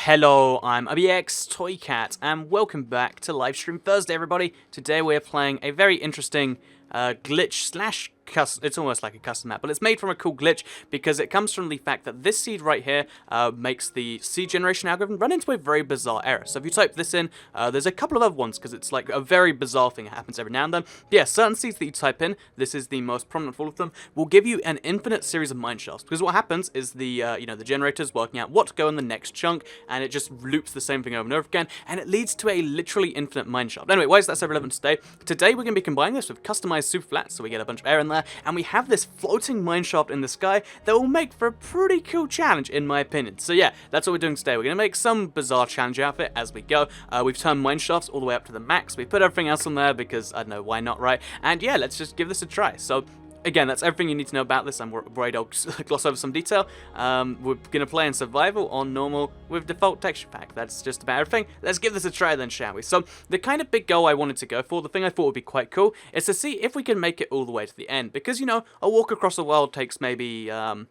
Hello, I'm ABX Toycat, and welcome back to Livestream Thursday, everybody. Today we're playing a very interesting glitch slash custom. It's almost like a custom map, but it's made from a cool glitch because it comes from the fact that this seed right here makes the seed generation algorithm run into a very bizarre error. So if you type this in, there's a couple of other ones because it's like a very bizarre thing that happens every now and then. But yeah, certain seeds that you type in, this is the most prominent of all of them, will give you an infinite series of mineshafts. Because what happens is the the generator's working out what to go in the next chunk, and it just loops the same thing over and over again, and it leads to a literally infinite mineshaft. Anyway, why is that so relevant today? Today we're going to be combining this with customized super flats, so we get a bunch of air in there, and we have this floating mineshaft in the sky that will make for a pretty cool challenge, in my opinion. So yeah, that's what we're doing today. We're going to make some bizarre challenge out of it as we go. We've turned mineshafts all the way up to the max. We've put everything else on there because, I don't know, why not, right? And yeah, let's just give this a try. So again, that's everything you need to know about this. I'm worried I'll gloss over some detail. We're going to play in survival on normal with default texture pack. That's just about everything. Let's give this a try then, shall we? So the kind of big goal I wanted to go for, the thing I thought would be quite cool, is to see if we can make it all the way to the end. Because, you know, a walk across the world takes maybe, I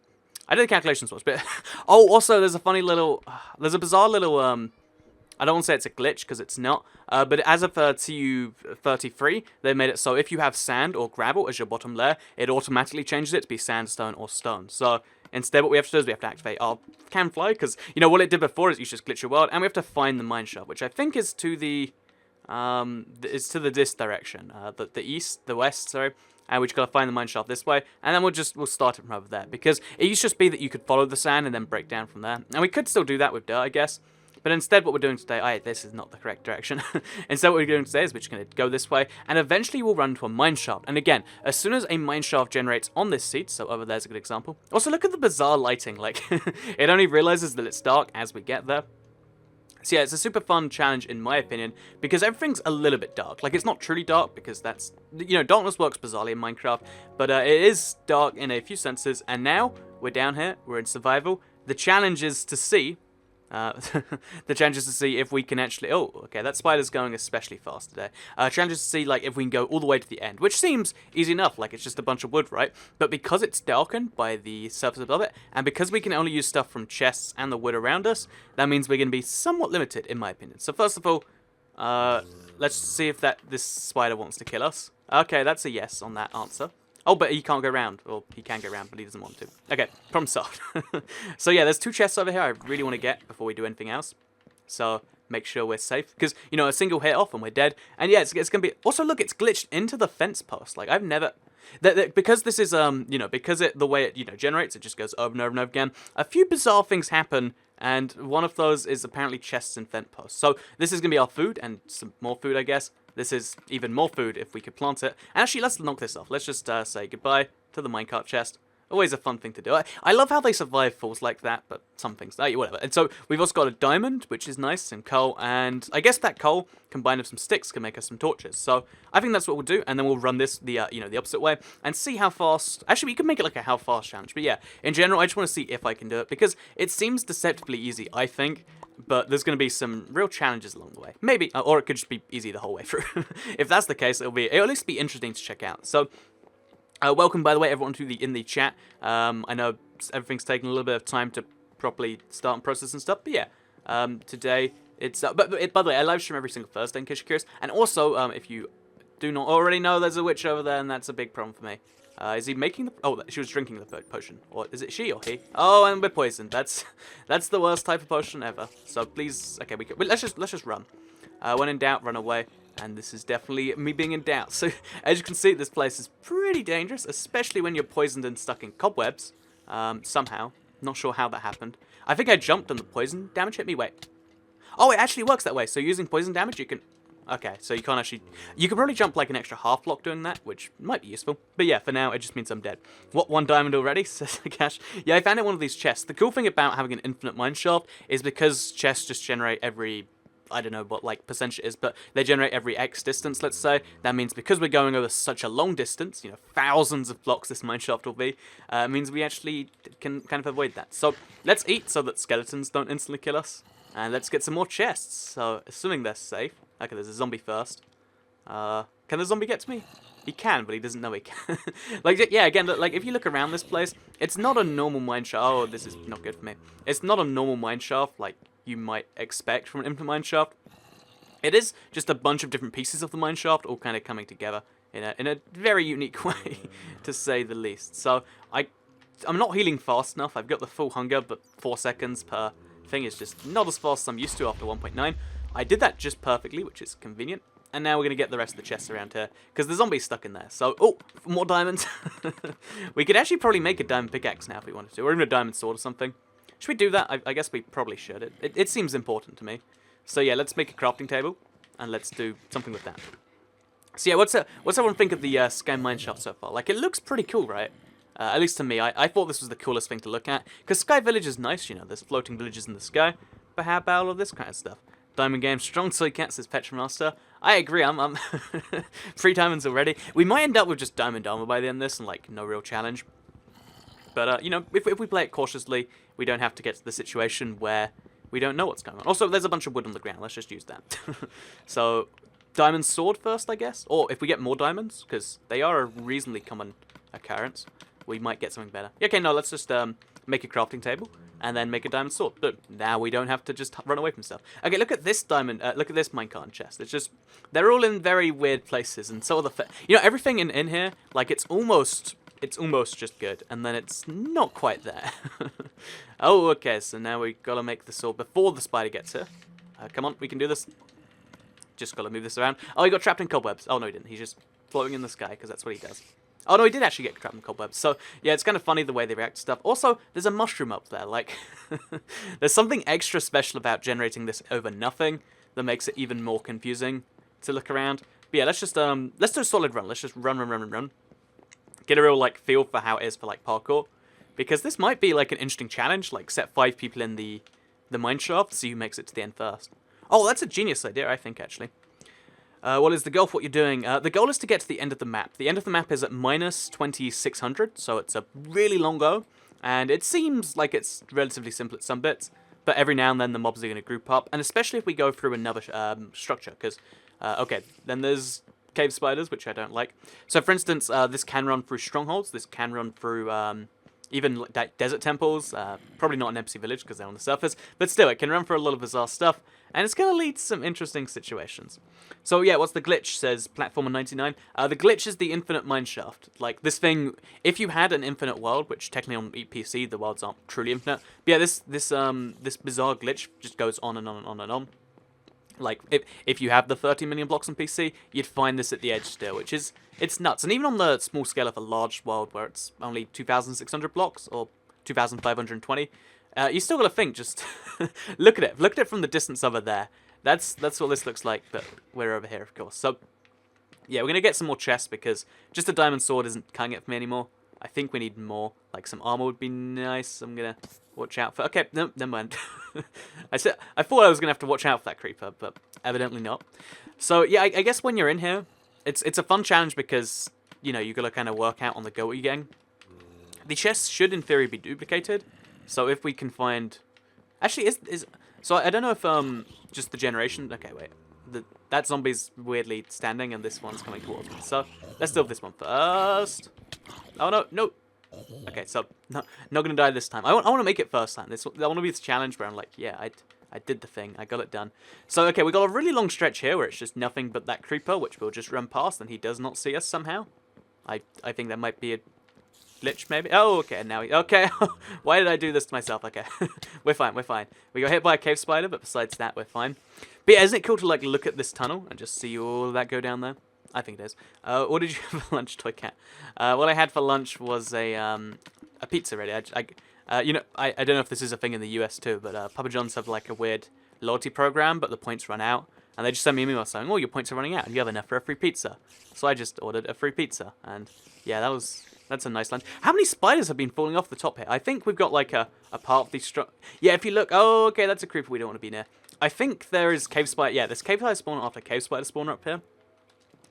did the calculations once, but oh, also there's a funny little, there's a bizarre little, I don't want to say it's a glitch, because it's not, but as of TU31, they made it so if you have sand or gravel as your bottom layer, it automatically changes it to be sandstone or stone. So instead what we have to do is we have to activate our cam fly, because, you know, what it did before is you just glitch your world, and we have to find the mineshaft, which I think is to the, this direction, the east, the west, sorry. And we just gotta find the mineshaft this way, and then we'll start it from over there, because it used to just be that you could follow the sand and then break down from there, and we could still do that with dirt, I guess. But instead, what we're doing today, this is not the correct direction. Instead, what we're doing today is we're just going to go this way, and eventually we'll run to a mineshaft. And again, as soon as a mineshaft generates on this seed, so over there's a good example. Also, look at the bizarre lighting. Like, it only realizes that it's dark as we get there. So yeah, it's a super fun challenge in my opinion, because everything's a little bit dark. Like, it's not truly dark, because that's, you know, darkness works bizarrely in Minecraft, but it is dark in a few senses, and now we're down here, we're in survival. The challenge is to see, the challenge is to see if we can actually, oh, okay, that spider's going especially fast today. Challenge is to see, like, if we can go all the way to the end, which seems easy enough, like, it's just a bunch of wood, right? But because it's darkened by the surface above it, and because we can only use stuff from chests and the wood around us, that means we're going to be somewhat limited, in my opinion. So first of all, let's see if this spider wants to kill us. Okay, that's a yes on that answer. Oh, but he can't go around. Or he can go around, but he doesn't want to. Okay, problem solved. So yeah, there's two chests over here I really want to get before we do anything else. So make sure we're safe. Because, you know, a single hit off and we're dead. And yeah, it's going to be... Also, look, it's glitched into the fence post. Like, I've never... Because this is, you know, because the way it, you know, generates, it just goes over and over and over again. A few bizarre things happen, and one of those is apparently chests and fence posts. So this is going to be our food, and some more food, I guess. This is even more food if we could plant it. And actually, let's knock this off. Let's just say goodbye to the minecart chest. Always a fun thing to do. I love how they survive falls like that, but some things, whatever. And so we've also got a diamond, which is nice, and coal, and I guess that coal combined with some sticks can make us some torches. So I think that's what we'll do, and then we'll run this the opposite way and see how fast. Actually, we can make it like a how fast challenge. But yeah, in general, I just want to see if I can do it because it seems deceptively easy, I think. But there's going to be some real challenges along the way. Maybe, or it could just be easy the whole way through. If that's the case, it'll at least be interesting to check out. So. Welcome, by the way, everyone in the chat. I know everything's taking a little bit of time to properly start and process and stuff, but yeah, today it's. By the way, I live stream every single Thursday in case you're curious. And also, if you do not already know, there's a witch over there, and that's a big problem for me. Is he making the? Oh, she was drinking the potion, or is it she or he? Oh, and we're poisoned. That's the worst type of potion ever. So please, okay, let's just run. When in doubt, run away. And this is definitely me being in doubt. So, as you can see, this place is pretty dangerous, especially when you're poisoned and stuck in cobwebs. Somehow. Not sure how that happened. I think I jumped and the poison damage hit me. Wait. Oh, it actually works that way. So, using poison damage, you can... Okay, so you can't actually... You can probably jump like an extra half block doing that, which might be useful. But yeah, for now, it just means I'm dead. What, 1 diamond already? Says Cash. Yeah, I found it in one of these chests. The cool thing about having an infinite mineshaft is because chests just generate every... I don't know what like percentage it is, but they generate every X distance, let's say. That means because we're going over such a long distance, you know, thousands of blocks this mineshaft will be, means we actually can kind of avoid that. So let's eat so that skeletons don't instantly kill us. And let's get some more chests. So assuming they're safe. Okay, there's a zombie first. Can the zombie get to me? He can, but he doesn't know he can. Like, yeah, again, like, if you look around this place, it's not a normal mineshaft. Oh, this is not good for me. It's not a normal mineshaft, like, you might expect from an infinite mineshaft. It is just a bunch of different pieces of the mineshaft all kind of coming together in a very unique way, to say the least. So I'm not healing fast enough. I've got the full hunger, but 4 seconds per thing is just not as fast as I'm used to after 1.9. I did that just perfectly, which is convenient. And now we're going to get the rest of the chests around here, because the zombie's stuck in there. So, oh, more diamonds. We could actually probably make a diamond pickaxe now if we wanted to, or even a diamond sword or something. Should we do that? I guess we probably should. It seems important to me. So yeah, let's make a crafting table, and let's do something with that. So yeah, what's everyone think of the Sky Mineshaft so far? Like, it looks pretty cool, right? At least to me, I thought this was the coolest thing to look at, because Sky Village is nice, you know, there's floating villages in the sky, but how about all of this kind of stuff? Diamond Game, strong Toy Cat, says Petromaster. I agree, I'm 3 diamonds already. We might end up with just diamond armor by the end of this, and like, no real challenge. But, you know, if we play it cautiously, we don't have to get to the situation where we don't know what's going on. Also, there's a bunch of wood on the ground, let's just use that. So, diamond sword first, I guess? Or if we get more diamonds, because they are a reasonably common occurrence, we might get something better. Okay, no, let's just make a crafting table, and then make a diamond sword. But now we don't have to just run away from stuff. Okay, look at this diamond, look at this minecart chest. It's just, they're all in very weird places, and so are the, you know, everything in here, like, it's almost just good, and then it's not quite there. Oh, okay, so now we gotta make the sword before the spider gets here. Come on, we can do this. Just gotta move this around. Oh, he got trapped in cobwebs. Oh, no, he didn't. He's just floating in the sky, because that's what he does. Oh, no, he did actually get trapped in cobwebs. So, yeah, it's kind of funny the way they react to stuff. Also, there's a mushroom up there. Like, there's something extra special about generating this over nothing that makes it even more confusing to look around. But yeah, let's do a solid run. Let's just run. Get a real, like, feel for how it is for, like, parkour. Because this might be, like, an interesting challenge. Like, set 5 people in the mineshaft, see who makes it to the end first. Oh, that's a genius idea, I think, actually. What is the goal for what you're doing? The goal is to get to the end of the map. The end of the map is at minus 2600, so it's a really long go. And it seems like it's relatively simple at some bits. But every now and then the mobs are going to group up. And especially if we go through another structure. Because, okay, then there's cave spiders, which I don't like. So, for instance, this can run through strongholds. This can run through even desert temples. Probably not an empty village because they're on the surface. But still, it can run through a lot of bizarre stuff. And it's going to lead to some interesting situations. So yeah, what's the glitch, says Platformer99. The glitch is the infinite mineshaft. Like, this thing, if you had an infinite world, which technically on PC, the worlds aren't truly infinite. But yeah, this bizarre glitch just goes on and on and on and on. Like, if you have the 30 million blocks on PC, you'd find this at the edge still, which is, it's nuts. And even on the small scale of a large world where it's only 2,600 blocks, or 2,520, you still gotta think, just look at it from the distance over there. That's what this looks like, but we're over here, of course. So, yeah, we're gonna get some more chests, because just a diamond sword isn't cutting it for me anymore. I think we need more, like some armor would be nice. I'm gonna watch out for, okay, no, never mind. I thought I was gonna have to watch out for that creeper, but evidently not. So, yeah, I guess when you're in here, it's a fun challenge, because, you know, you gotta kind of work out on the go what you're getting. The chests should, in theory, be duplicated. So if we can find, actually, so I don't know if just the generation. Okay, wait, that zombie's weirdly standing, and this one's coming towards me. So let's deal with this one first. Oh no. Okay, so not gonna die this time. I want to make it first time. I want to be this challenge where I'm like, yeah, I did the thing. I got it done. So okay, we got a really long stretch here where it's just nothing but that creeper, which we'll just run past, and he does not see us somehow. I think that might be a glitch, maybe? Oh, okay, now okay. Why did I do this to myself? Okay, we're fine. We got hit by a cave spider, but besides that, we're fine. But yeah, isn't it cool to, like, look at this tunnel and just see all of that go down there? I think it is. What did you have for lunch, Toy Cat? What I had for lunch was a pizza, really. You know, I don't know if this is a thing in the US too, but Papa John's have, like, a weird loyalty program, but the points run out. And they just sent me an email saying, oh, your points are running out, and you have enough for a free pizza. So I just ordered a free pizza, and yeah, that's a nice lunch. How many spiders have been falling off the top here? I think we've got, like, a part of the yeah, if you look, oh, okay, that's a creeper we don't want to be near. I think there is cave spider, yeah, there's cave spider spawner after cave spider spawner up here.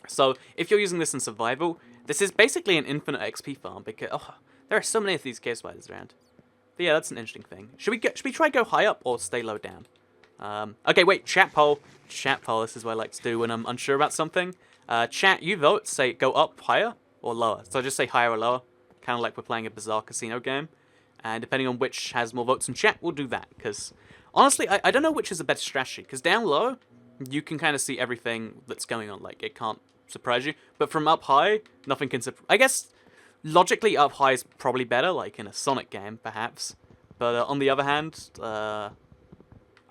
So, if you're using this in survival, this is basically an infinite XP farm, because, oh, there are so many of these cave spiders around. But yeah, that's an interesting thing. Should we try go high up, or stay low down? Okay, wait, chat poll, this is what I like to do when I'm unsure about something. Chat, you vote, say go up, higher, or lower. So just say higher or lower, kind of like we're playing a bizarre casino game. And depending on which has more votes in chat, we'll do that, because Honestly, I don't know which is the better strategy, because down low, you can kind of see everything that's going on. Like, it can't surprise you. But from up high, nothing can surprise... I guess, logically, up high is probably better, like in a Sonic game, perhaps. But on the other hand, I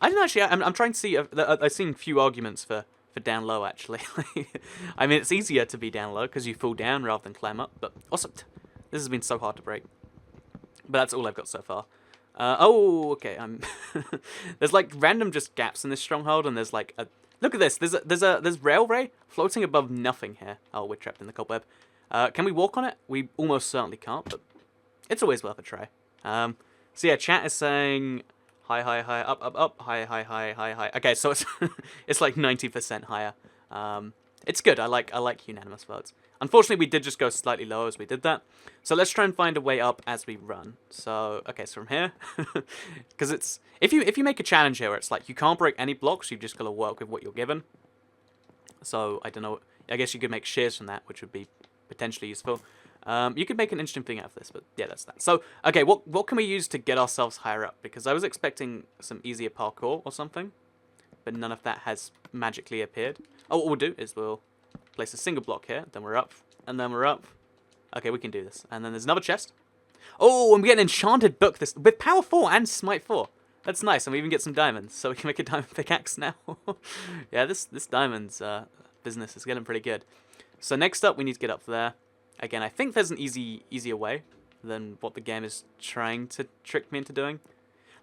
don't know, actually, I'm trying to see... I've seen few arguments for down low, actually. I mean, it's easier to be down low, because you fall down rather than climb up. But also, this has been so hard to break. But that's all I've got so far. Oh, okay. There's like random just gaps in this stronghold, and there's like a... Look at this. There's railway floating above nothing here. Oh, we're trapped in the cobweb. Can we walk on it? We almost certainly can't, but it's always worth a try. So yeah, chat is saying high, high, high, up, high, high, high, high, high. Okay, so it's it's like 90% higher. It's good. I like unanimous votes. Unfortunately, we did just go slightly lower as we did that. So let's try and find a way up as we run. So, okay, so from here, because it's if you make a challenge here where it's like you can't break any blocks, you've just got to work with what you're given. So I don't know. I guess you could make shears from that, which would be potentially useful. You could make an interesting thing out of this, but yeah, that's that. So, okay, what can we use to get ourselves higher up? Because I was expecting some easier parkour or something, but none of that has magically appeared. Oh, what we'll do is we'll place a single block here, then we're up, and then we're up. Okay, we can do this. And then there's another chest. Oh, and we get an enchanted book this with Power 4 and Smite 4. That's nice, and we even get some diamonds, so we can make a diamond pickaxe now. Yeah, this diamonds business is getting pretty good. So next up, we need to get up there. Again, I think there's an easier way than what the game is trying to trick me into doing.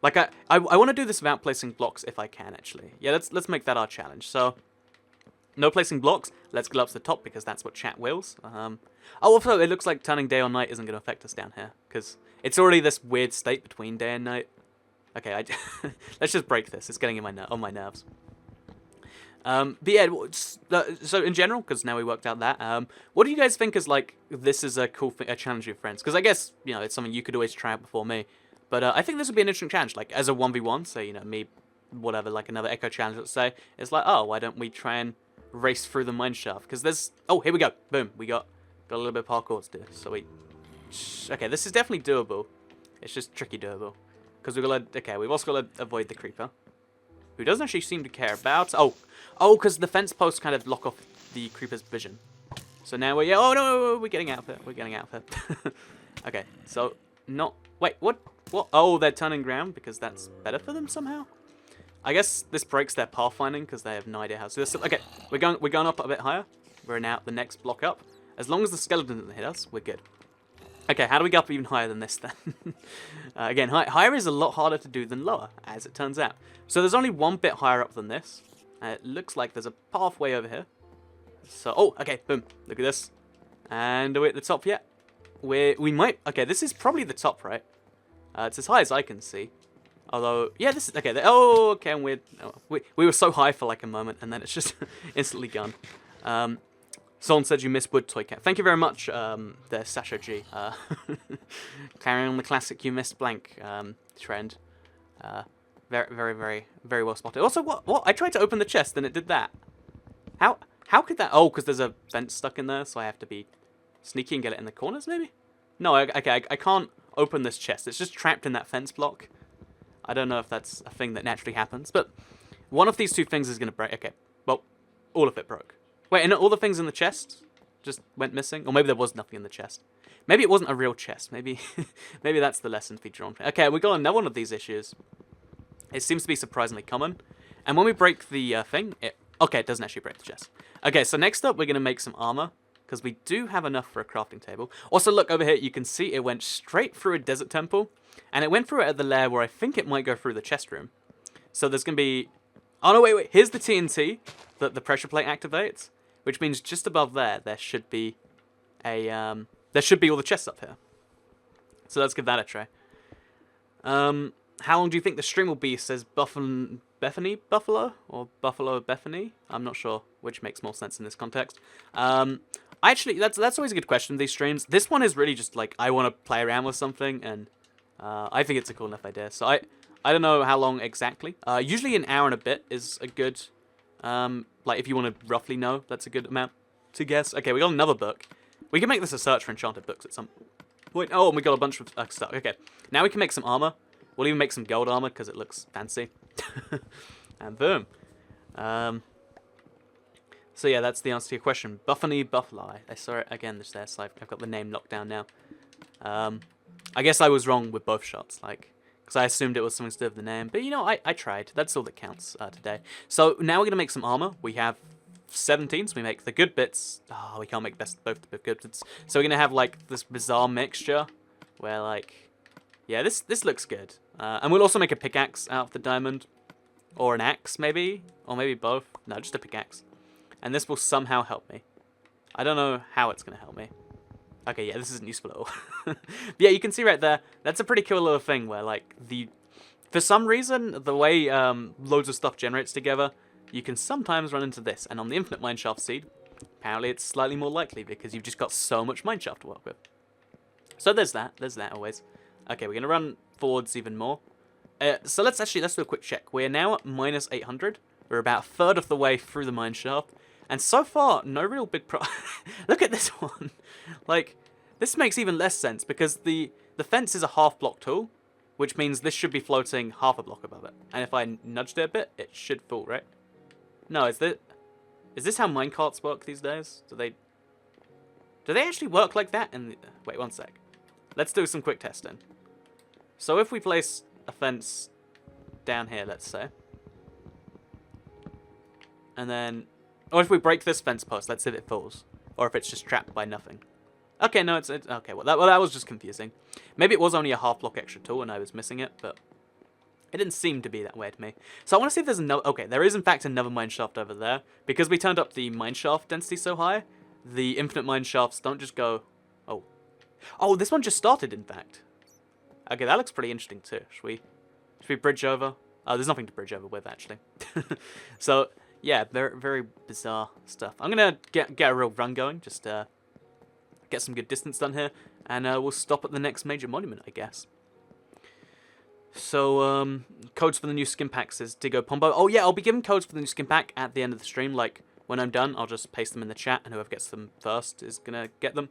Like, I want to do this without placing blocks if I can, actually. Yeah, let's make that our challenge. So, no placing blocks. Let's go up to the top because that's what chat wills. Oh, also, it looks like turning day or night isn't going to affect us down here because it's already this weird state between day and night. Okay, let's just break this. It's getting on my nerves. But yeah, so in general, because now we worked out that, what do you guys think is like, this is a cool thing, a challenge with friends? Because I guess, you know, it's something you could always try out before me. But I think this would be an interesting challenge, like as a 1v1, so, you know, me, whatever, like another Echo challenge, let's say. It's like, oh, why don't we try and race through the mineshaft? Because there's, oh, here we go, boom, we got a little bit of parkour to do. So okay, this is definitely doable. It's just tricky doable. Because we've got to, okay, we've also got to avoid the creeper, who doesn't actually seem to care about, oh, because the fence posts kind of block off the creeper's vision. So now we're, oh no, we're getting out of it, Okay, so, wait, what, oh, they're turning ground because that's better for them somehow? I guess this breaks their pathfinding because they have no idea how to do this. Okay, we're going up a bit higher. We're now the next block up. As long as the skeleton doesn't hit us, we're good. Okay, how do we get up even higher than this then? Again, higher is a lot harder to do than lower, as it turns out. So there's only one bit higher up than this. It looks like there's a pathway over here. So, oh, okay, boom. Look at this. And are we at the top yet? We might, okay, this is probably the top, right? It's as high as I can see. Although, yeah, this is, okay, oh, okay, and we were so high for like a moment, and then it's just instantly gone. Someone said you missed Wood Toy Cat. Thank you very much, there, Sasha G. Carrying on the classic you missed blank trend. Very, very, very, very well spotted. Also, what? I tried to open the chest and it did that. How could that? Oh, because there's a vent stuck in there, so I have to be sneaky and get it in the corners, maybe? No, okay, I can't open this chest. It's just trapped in that fence block. I don't know if that's a thing that naturally happens, but one of these two things is going to break. Okay, well, all of it broke. Wait, and all the things in the chest just went missing? Or maybe there was nothing in the chest. Maybe it wasn't a real chest. Maybe maybe that's the lesson to be drawn from. Okay, we got another one of these issues. It seems to be surprisingly common. And when we break the thing, okay, it doesn't actually break the chest. Okay, so next up, we're going to make some armor, because we do have enough for a crafting table. Also, look over here, you can see it went straight through a desert temple, and it went through it at the layer where I think it might go through the chest room. So there's going to be... Oh, no, wait, here's the TNT that the pressure plate activates, which means just above there should be a... there should be all the chests up here. So let's give that a try. How long do you think the stream will be? Says Bethany Buffalo or Buffalo Bethany. I'm not sure which makes more sense in this context. Actually, that's always a good question. These streams. This one is really just like I want to play around with something, and I think it's a cool enough idea. So I don't know how long exactly. Usually an hour and a bit is a good. Like if you want to roughly know, that's a good amount to guess. Okay, we got another book. We can make this a search for enchanted books at some point. Oh, and we got a bunch of stuff. Okay, now we can make some armor. We'll even make some gold armor because it looks fancy. And boom. So yeah, that's the answer to your question. Buffany Buffly. I saw it again just there, so I've got the name locked down now. I guess I was wrong with both shots, like, because I assumed it was something to do with the name. But, you know, I tried. That's all that counts today. So now we're going to make some armor. We have 17, so we make the good bits. Oh, we can't make both the good bits. So we're going to have, like, this bizarre mixture where, like, yeah, this looks good. And we'll also make a pickaxe out of the diamond. Or an axe, maybe? Or maybe both. No, just a pickaxe. And this will somehow help me. I don't know how it's going to help me. Okay, yeah, this isn't useful at all. But yeah, you can see right there, that's a pretty cool little thing where, like, for some reason, the way loads of stuff generates together, you can sometimes run into this. And on the infinite mineshaft seed, apparently it's slightly more likely because you've just got so much mineshaft to work with. So there's that always. Okay, we're going to run forwards even more. So let's do a quick check. We're now at minus 800. We're about a third of the way through the mineshaft. And so far, no real big Look at this one. Like, this makes even less sense because the fence is a half block tool, which means this should be floating half a block above it. And if I nudged it a bit, it should fall, right? No, is this how minecarts work these days? Do they actually work like that? Wait, one sec. Let's do some quick testing. So if we place a fence down here, let's say, and then, or if we break this fence post, let's see if it falls, or if it's just trapped by nothing. Okay, no, it's okay. Well, that was just confusing. Maybe it was only a half block extra tool and I was missing it, but it didn't seem to be that way to me. So I want to see if there's another. Okay, there is in fact another mineshaft over there because we turned up the mineshaft density so high. The infinite mineshafts don't just go. Oh, this one just started. In fact. Okay, that looks pretty interesting too. Should we bridge over? Oh, there's nothing to bridge over with actually. So. Yeah, very, very bizarre stuff. I'm going to get a real run going, just get some good distance done here, and we'll stop at the next major monument, I guess. So, codes for the new skin pack says Digo Pombo. Oh yeah, I'll be giving codes for the new skin pack at the end of the stream. Like, when I'm done, I'll just paste them in the chat, and whoever gets them first is going to get them.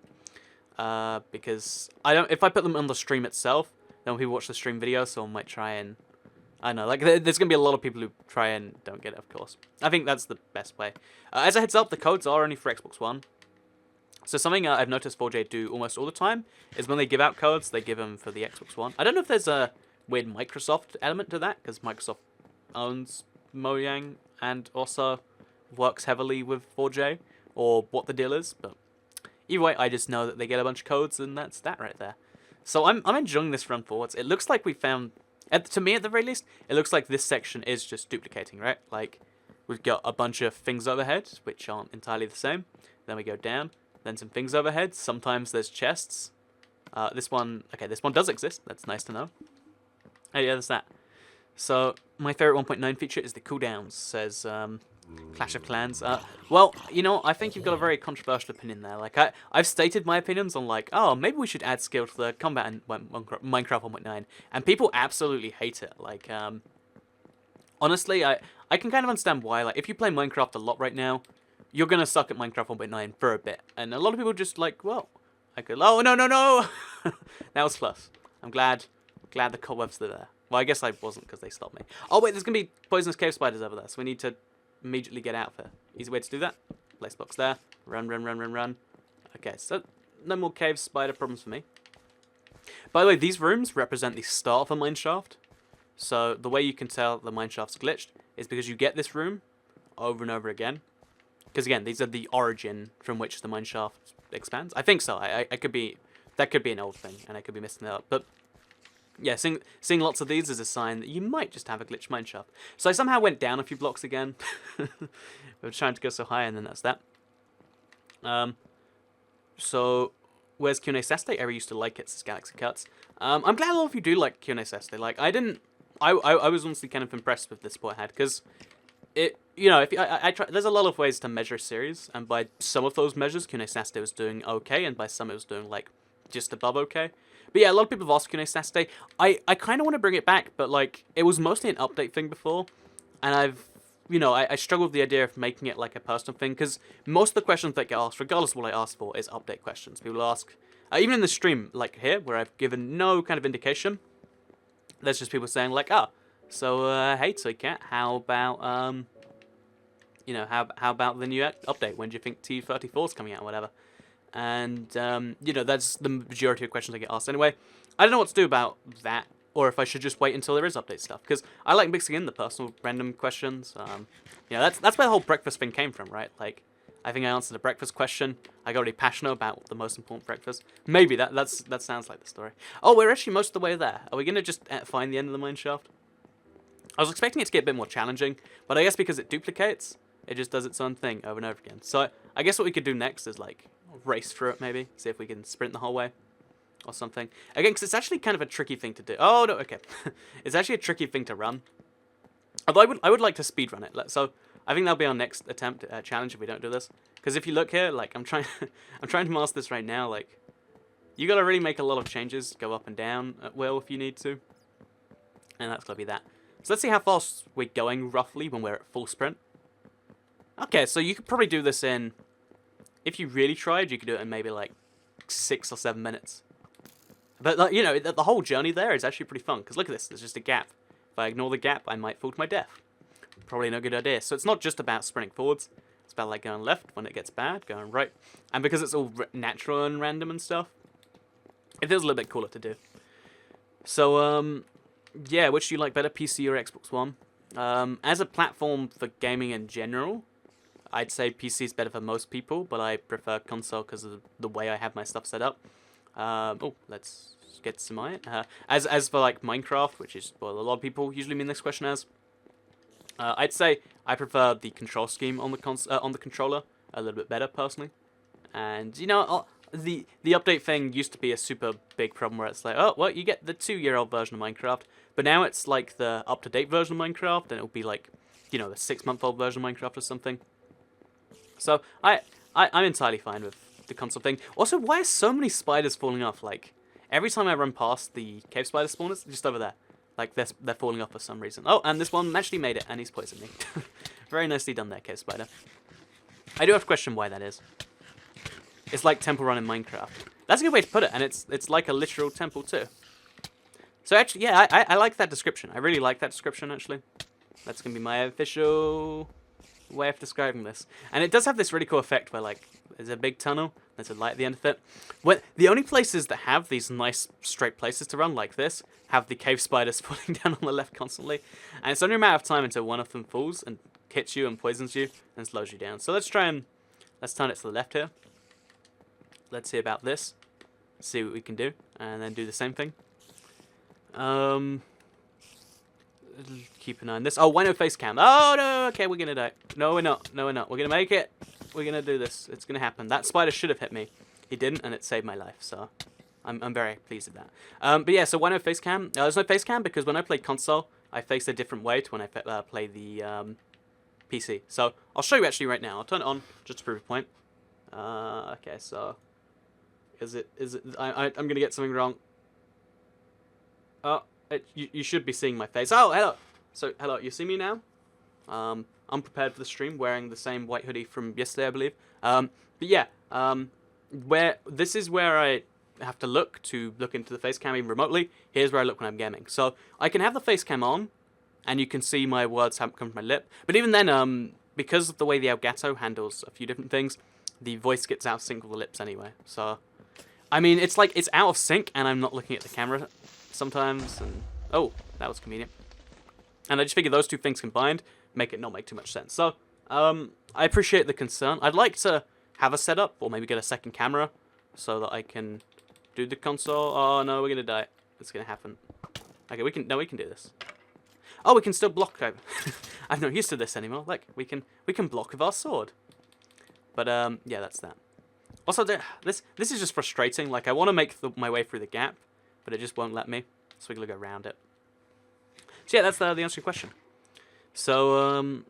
Because if I put them on the stream itself, then people watch the stream video, so I might try and... I know, like, there's going to be a lot of people who try and don't get it, of course. I think that's the best way. As a heads up, the codes are only for Xbox One. So something I've noticed 4J do almost all the time is when they give out codes, they give them for the Xbox One. I don't know if there's a weird Microsoft element to that, because Microsoft owns Mojang and also works heavily with 4J, or what the deal is, but either way, I just know that they get a bunch of codes, and that's that right there. So I'm enjoying this run forwards. It looks like we found... to me, at the very least, it looks like this section is just duplicating, right? Like, we've got a bunch of things overhead, which aren't entirely the same. Then we go down, then some things overhead. Sometimes there's chests. This one does exist. That's nice to know. Oh yeah, there's that. So, my favorite 1.9 feature is the cooldowns, says Clash of Clans. Well, you know, I think you've got a very controversial opinion there. Like, I've stated my opinions on, like, oh, maybe we should add skill to the combat in Minecraft 1.9, and people absolutely hate it. Like, honestly, I can kind of understand why. Like, if you play Minecraft a lot right now, you're gonna suck at Minecraft 1.9 for a bit, and a lot of people just like, well, I could. Oh no! That was close. I'm glad the cobwebs are there. Well, I guess I wasn't because they stopped me. Oh wait, there's gonna be poisonous cave spiders over there, so we need to immediately get out of here. Easy way to do that. Place blocks there. Run. Okay, so no more cave spider problems for me. By the way, these rooms represent the start of a mineshaft. So the way you can tell the mineshaft's glitched is because you get this room over and over again. Because again, these are the origin from which the mineshaft expands. I think so. That could be an old thing, and I could be missing that up. But yeah, seeing lots of these is a sign that you might just have a glitched mineshaft. So I somehow went down a few blocks again. We were trying to go so high, and then that's that. So where's Q&A Saturday? I used to like it, says Galaxy Cuts. I'm glad a lot of you do like Q&A Saturday. Like, I was honestly kind of impressed with the support I had, because it, you know, I try, there's a lot of ways to measure a series, and by some of those measures, Q&A Saturday was doing okay, and by some it was doing, like, just above okay. But yeah, a lot of people have asked Q&A Saturday. I kind of want to bring it back, but, like, it was mostly an update thing before, and I struggle with the idea of making it, like, a personal thing, because most of the questions that get asked, regardless of what I ask for, is update questions. People ask, even in the stream, like here, where I've given no kind of indication, there's just people saying, like, So, hey, Toy Cat, how about, how about the new update? When do you think TU34 is coming out or whatever? And, that's the majority of questions I get asked anyway. I don't know what to do about that, or if I should just wait until there is update stuff, because I like mixing in the personal random questions. That's where the whole breakfast thing came from, right? Like, I think I answered a breakfast question. I got really passionate about the most important breakfast. Maybe that sounds like the story. Oh, we're actually most of the way there. Are we going to just find the end of the mineshaft? I was expecting it to get a bit more challenging, but I guess because it duplicates, it just does its own thing over and over again. So I guess what we could do next is, like, race through it, maybe. See if we can sprint the whole way or something. Again, because it's actually kind of a tricky thing to do. Oh, no, okay. It's actually a tricky thing to run. Although I would like to speedrun it. So I think that'll be our next attempt challenge if we don't do this. Because if you look here, like, I'm trying to master this right now. Like, you got to really make a lot of changes, go up and down at will if you need to. And that's going to be that. So let's see how fast we're going, roughly, when we're at full sprint. Okay, so you could probably do this in... If you really tried, you could do it in maybe, like, 6 or 7 minutes. But, like, the whole journey there is actually pretty fun. Because look at this, there's just a gap. If I ignore the gap, I might fall to my death. Probably no good idea. So it's not just about sprinting forwards. It's about, like, going left when it gets bad, going right. And because it's all natural and random and stuff, it feels a little bit cooler to do. So, yeah, which do you like better, PC or Xbox One? As a platform for gaming in general, I'd say PC is better for most people, but I prefer console because of the way I have my stuff set up. Let's get some it. As for, like, Minecraft, which is what a lot of people usually mean this question as, I'd say I prefer the control scheme on the controller a little bit better personally. And the update thing used to be a super big problem where it's like, oh, well, you get the 2-year-old version of Minecraft, but now it's like the up-to-date version of Minecraft, and it'll be like, the 6-month-old version of Minecraft or something. So I'm entirely fine with the console thing. Also, why are so many spiders falling off? Like, every time I run past the cave spider spawners, just over there, like they're falling off for some reason. Oh, and this one actually made it, and he's poisoned me. Very nicely done there, cave spider. I do have to question why that is. It's like Temple Run in Minecraft. That's a good way to put it, and it's like a literal temple too. So actually, yeah, I like that description. I really like that description, actually. That's going to be my official way of describing this. And it does have this really cool effect where, like, there's a big tunnel, there's a light at the end of it. The only places that have these nice straight places to run like this have the cave spiders falling down on the left constantly. And it's only a matter of time until one of them falls and hits you and poisons you and slows you down. So let's turn it to the left here. Let's see about this. See what we can do, and then do the same thing. Keep an eye on this. Oh, why no face cam? Oh no, okay, we're gonna die. No, we're not. No, we're not. We're gonna make it. We're gonna do this. It's gonna happen. That spider should have hit me. He didn't, and it saved my life. So, I'm very pleased with that. But yeah, so why no face cam? There's no face cam because when I play console, I face a different way to when I play the PC. So I'll show you actually right now. I'll turn it on just to prove a point. Okay, so is it? I'm gonna get something wrong. Oh, you should be seeing my face. Oh, hello. So hello, you see me now? I'm prepared for the stream, wearing the same white hoodie from yesterday, I believe. But yeah, this is where I have to look into the face cam even remotely. Here's where I look when I'm gaming. So I can have the face cam on, and you can see my words come from my lip. But even then, because of the way the Elgato handles a few different things, the voice gets out of sync with the lips anyway. So, I mean, it's like it's out of sync, and I'm not looking at the camera sometimes. And oh, that was convenient. And I just figured those two things combined make it not make too much sense. So, I appreciate the concern. I'd like to have a setup, or maybe get a second camera, so that I can do the console. Oh no, we're gonna die. It's gonna happen. Okay, we can do this. Oh, we can still block. I'm not used to this anymore. Look, we can block with our sword. But yeah, that's that. Also, this is just frustrating. Like, I want to make my way through the gap, but it just won't let me. So we're gonna go around it. So yeah, that's the answer to your question. So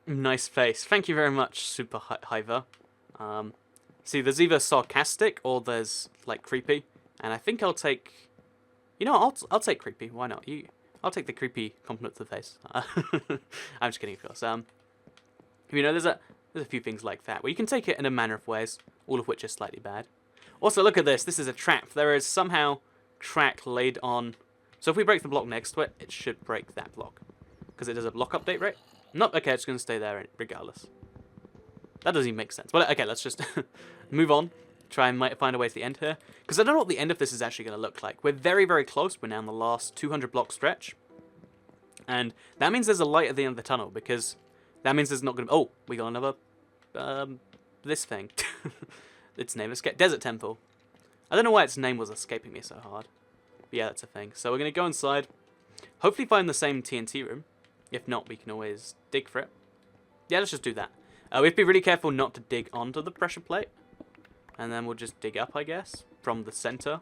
nice face. Thank you very much, Super Hiver. See, there's either sarcastic or there's like creepy, and I think I'll take. You know, I'll take creepy. Why not? I'll take the creepy compliment to the face. I'm just kidding, of course. You know, there's a few things like that where you can take it in a manner of ways, all of which are slightly bad. Also, look at this. This is a trap. There is somehow track laid on So if we break the block next to it, it should break that block. Because it does a block update, right? No, okay, it's going to stay there regardless. That doesn't even make sense. Well, okay, let's just move on. Try and find a way to the end here. Because I don't know what the end of this is actually going to look like. We're very, very close. We're now in the last 200 block stretch. And that means there's a light at the end of the tunnel. Because that means there's not going to be... Oh, we got another... this thing. Its name is Desert Temple. I don't know why its name was escaping me so hard. But yeah, that's a thing. So we're going to go inside. Hopefully find the same TNT room. If not, we can always dig for it. Yeah, let's just do that. We have to be really careful not to dig onto the pressure plate. And then we'll just dig up, I guess, from the center,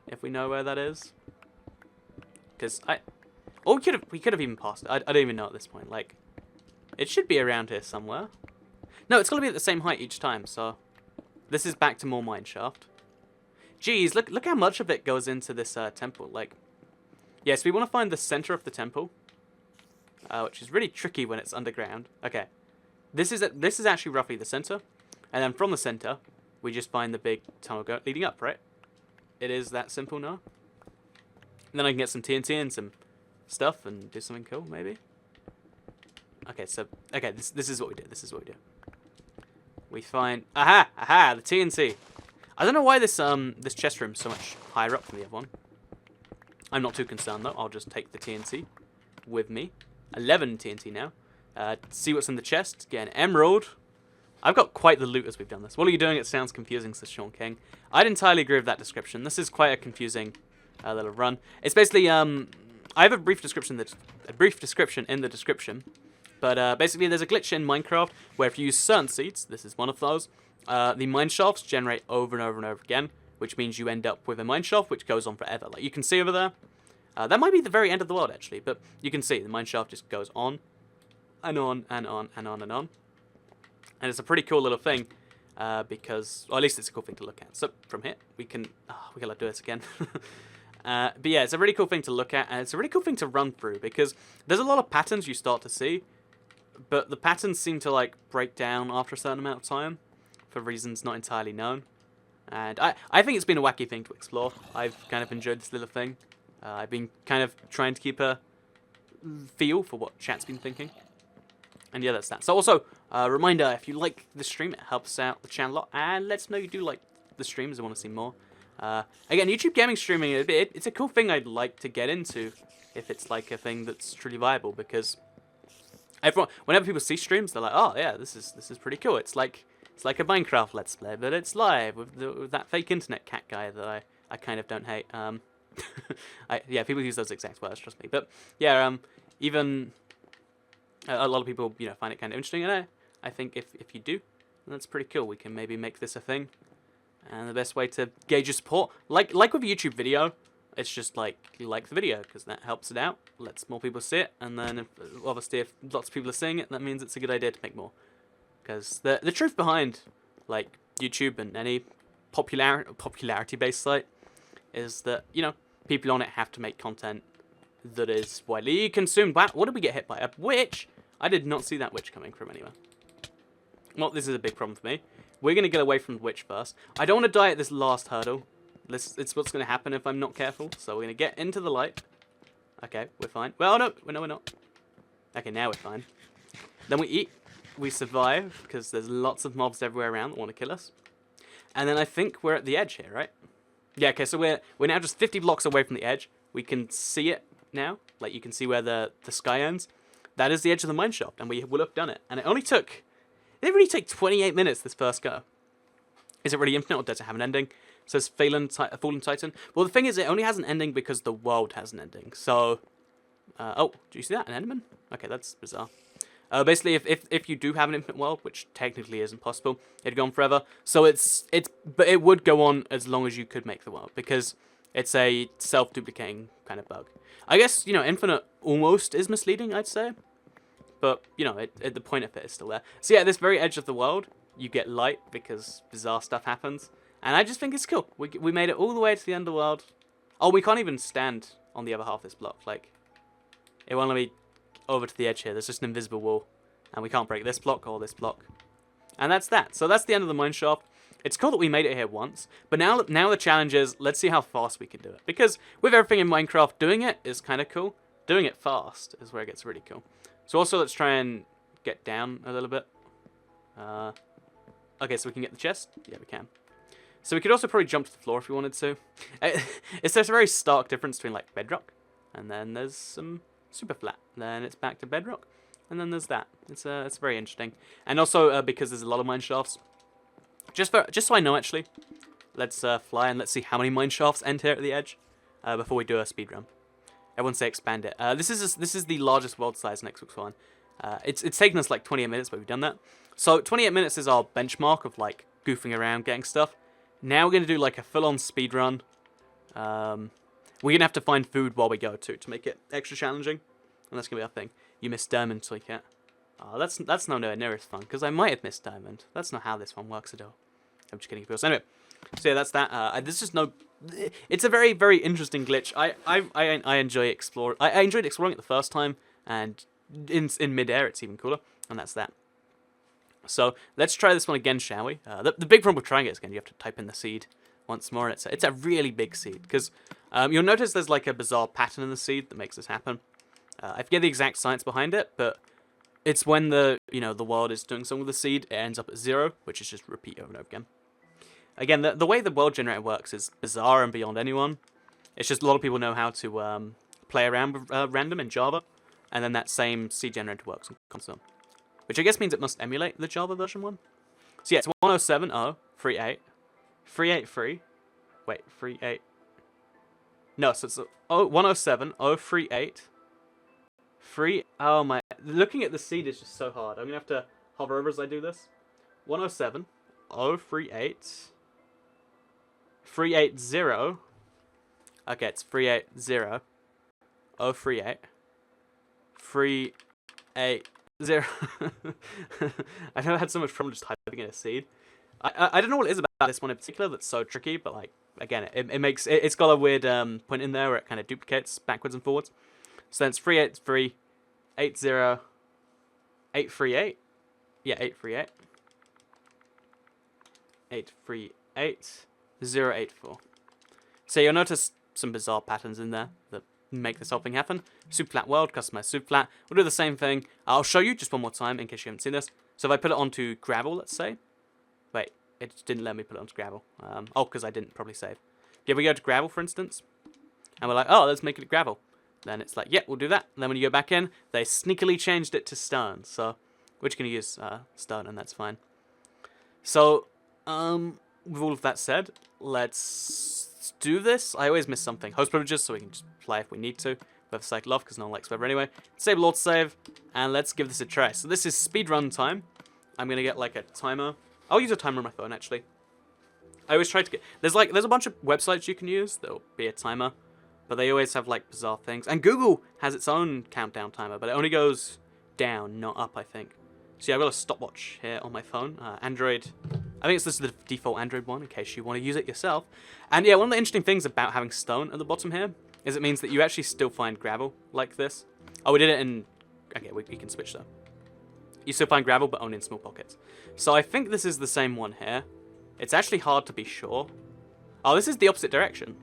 if we know where that is. Because or we could have even passed it. I don't even know at this point. Like, it should be around here somewhere. No, it's got to be at the same height each time, so... This is back to more Mineshaft. Jeez, look how much of it goes into this temple. Like, yes, we want to find the center of the temple. Which is really tricky when it's underground. Okay. This is actually roughly the center. And then from the center, we just find the big tunnel leading up, right? It is that simple now. And then I can get some TNT and some stuff and do something cool, maybe. Okay, so... Okay, this is what we do. This is what we do. We find... Aha! The TNT. I don't know why this chest room is so much higher up than the other one. I'm not too concerned, though. I'll just take the TNT with me. 11 TNT now. See what's in the chest. Get an emerald. I've got quite the loot as we've done this. What are you doing? It sounds confusing, says Sean King. I'd entirely agree with that description. This is quite a confusing little run. It's basically... I have a brief description in the description. But basically, there's a glitch in Minecraft where if you use certain seeds, this is one of those, the mineshafts generate over and over and over again, which means you end up with a mineshaft which goes on forever. Like you can see over there, that might be the very end of the world actually, but you can see the mineshaft just goes on and on and on and on and on. And it's a pretty cool little thing because, or at least it's a cool thing to look at. So from here, we gotta do this again. But yeah, it's a really cool thing to look at, and it's a really cool thing to run through because there's a lot of patterns you start to see. But the patterns seem to, like, break down after a certain amount of time for reasons not entirely known. And I think it's been a wacky thing to explore. I've kind of enjoyed this little thing. I've been kind of trying to keep a feel for what chat's been thinking. And yeah, that's that. So also, reminder, if you like the stream, it helps out the channel a lot. And let us know you do like the streams and want to see more. Again, YouTube gaming streaming, it's a cool thing I'd like to get into if it's, like, a thing that's truly viable. Because... whenever people see streams, they're like, "Oh yeah, this is pretty cool." It's like a Minecraft Let's Play, but it's live with that fake internet cat guy that I kind of don't hate. Yeah, people use those exact words, trust me. But yeah, even a lot of people find it kind of interesting, and I think if you do, that's pretty cool. We can maybe make this a thing, and the best way to gauge your support, like with a YouTube video. It's just like the video because that helps it out, lets more people see it, and then obviously if lots of people are seeing it, that means it's a good idea to make more. Because the truth behind like YouTube and any popularity based site is that people on it have to make content that is widely consumed. What did we get hit by? A witch? I did not see that witch coming from anywhere. Well, this is a big problem for me. We're gonna get away from the witch first. I don't want to die at this last hurdle. It's what's going to happen if I'm not careful. So we're going to get into the light. Okay, we're fine. Well, no, we're not. Okay, now we're fine. Then we eat. We survive, because there's lots of mobs everywhere around that want to kill us. And then I think we're at the edge here, right? Yeah, okay, so we're now just 50 blocks away from the edge. We can see it now. Like, you can see where the sky ends. That is the edge of the mineshaft, and we will have done it. And it only really take 28 minutes, this first go. Is it really infinite, or does it have an ending? It says Fallen Titan. Well, the thing is, it only has an ending because the world has an ending. So, oh, do you see that? An Enderman? Okay, that's bizarre. Basically, if you do have an infinite world, which technically isn't possible, it'd go on forever. So but it would go on as long as you could make the world because it's a self-duplicating kind of bug. I guess infinite almost is misleading, I'd say, but the point of it is still there. So yeah, at this very edge of the world, you get light because bizarre stuff happens. And I just think it's cool. We made it all the way to the underworld. Oh, we can't even stand on the other half of this block. Like, it won't let me over to the edge here. There's just an invisible wall. And we can't break this block or this block. And that's that. So that's the end of the mineshaft. It's cool that we made it here once, but now the challenge is, let's see how fast we can do it. Because with everything in Minecraft, doing it is kind of cool. Doing it fast is where it gets really cool. So also, let's try and get down a little bit. Okay, so we can get the chest? Yeah, we can. So we could also probably jump to the floor if we wanted to. It's there's a very stark difference between, like, bedrock, and then there's some super flat. Then it's back to bedrock, and then there's that. It's very interesting. And also, because there's a lot of mine shafts, just so I know, actually, let's fly and let's see how many mine shafts end here at the edge before we do a speedrun. Everyone say expand it. This is the largest world size in Xbox One. It's taken us like 28 minutes, but we've done that. So 28 minutes is our benchmark of like goofing around, getting stuff. Now we're gonna do like a full-on speedrun. We're gonna have to find food while we go to make it extra challenging, and that's gonna be our thing. You missed Diamond, Toycat. Oh, that's not nowhere near as fun because I might have missed Diamond. That's not how this one works at all. I'm just kidding, of course. Anyway, so yeah, that's that. There's just no. It's a very, very interesting glitch. I enjoy exploring. I enjoyed exploring it the first time, and in midair it's even cooler. And that's that. So let's try this one again, shall we? The big problem with trying it is again you have to type in the seed once more, and it's a really big seed because you'll notice there's like a bizarre pattern in the seed that makes this happen. I forget the exact science behind it, but it's when the world is doing something with the seed, it ends up at 0, which is just repeat over and over again. Again, the way the world generator works is bizarre and beyond anyone. It's just a lot of people know how to play around with random in Java, and then that same seed generator works on console. Which I guess means it must emulate the Java version one. So yeah, it's 107.0.38. 383. Wait, 38. No, so it's 107.0.38. Oh my, looking at the seed is just so hard. I'm gonna have to hover over as I do this. 107.0.38. 380. Okay, it's 380. 038. 380. I've never had so much problem just typing in a seed. I don't know what it is about this one in particular that's so tricky, but like again, it's got a weird point in there where it kind of duplicates backwards and forwards. So then it's 383, 80, 838. Yeah, 838. 838 084. So you'll notice some bizarre patterns in there that make this whole thing happen. Super flat world, customize super flat. We'll do the same thing. I'll show you just one more time in case you haven't seen this. So if I put it onto gravel, let's say. Wait, it didn't let me put it onto gravel. Because I didn't probably save. Yeah, we go to gravel, for instance. And we're like, oh, let's make it gravel. Then it's like, yeah, we'll do that. And then when you go back in, they sneakily changed it to stone. So we're just going to use stone, and that's fine. So, with all of that said, let's do this. I always miss something. Host privileges, so we can just play if we need to. Web cycle off, because no one likes web anyway. Disable autosave, and let's give this a try. So this is speedrun time. I'm going to get like a timer. I'll use a timer on my phone, actually. I always try to get... There's a bunch of websites you can use. There'll be a timer. But they always have like bizarre things. And Google has its own countdown timer, but it only goes down, not up, I think. So yeah, I've got a stopwatch here on my phone. Android... I think this is the default Android one, in case you want to use it yourself. And yeah, one of the interesting things about having stone at the bottom here is it means that you actually still find gravel like this. Oh, we did it in... Okay, we can switch though. You still find gravel, but only in small pockets. So I think this is the same one here. It's actually hard to be sure. Oh, this is the opposite direction.